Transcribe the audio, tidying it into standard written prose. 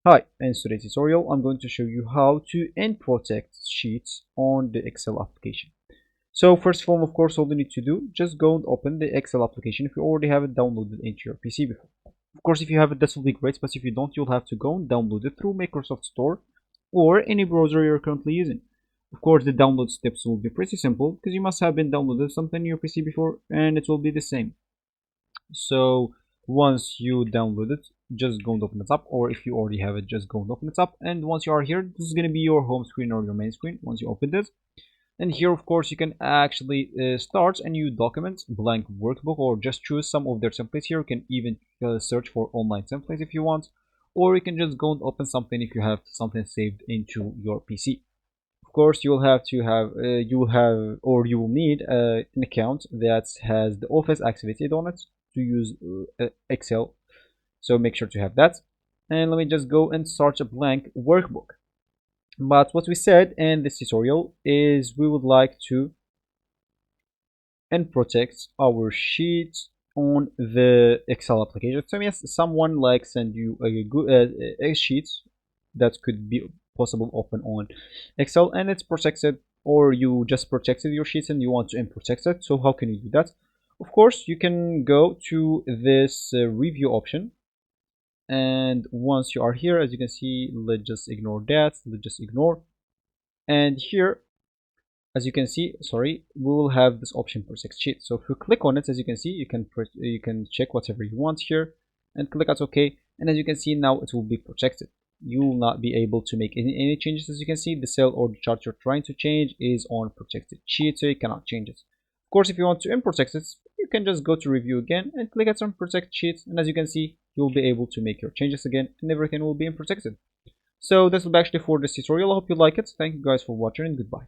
Hi, in today's tutorial, I'm going to show you how to protect sheets on the Excel application. So first of all, of course, all you need to do, just go and open the Excel application if you already have it downloaded into your PC before. Of course, if you have it, that will be great, but if you don't, you'll have to go and download it through Microsoft Store or any browser you're currently using. Of course, the download steps will be pretty simple because you must have been downloaded something in your PC before and it will be the same. So once you download it, just go and open it up, or if you already have it, just go and open it up. And once you are here, this is going to be your home screen or your main screen once you open this. And here, of course, you can actually start a new document, blank workbook, or just choose some of their templates here. You can even search for online templates if you want, or you can just go and open something if you have something saved into your PC. Of course, you will have to have you will have or you will need an account that has the Office activated on it to use Excel. So make sure to have that. And let me just go and start a blank workbook. But what we said in this tutorial is we would like to protect our sheets on the Excel application. So yes, someone like send you a sheet that could be possible open on Excel and it's protected, or you just protected your sheets and you want to unprotect it. So how can you do that? Of course, you can go to this review option, and once you are here, as you can see, let's just ignore that. Let's just ignore, and here, as you can see, sorry, we will have this option protect sheet. So if you click on it, as you can see, you can check whatever you want here and click at OK. And as you can see, now it will be protected. You will not be able to make any changes. As you can see, the cell or the chart you're trying to change is on protected sheet, so you cannot change it. Of course, if you want to unprotect it, you can just go to review again and click at unprotect sheets, and as you can see, you'll be able to make your changes again and everything will be unprotected. So this will be actually for this tutorial. I hope you like it. Thank you guys for watching and goodbye.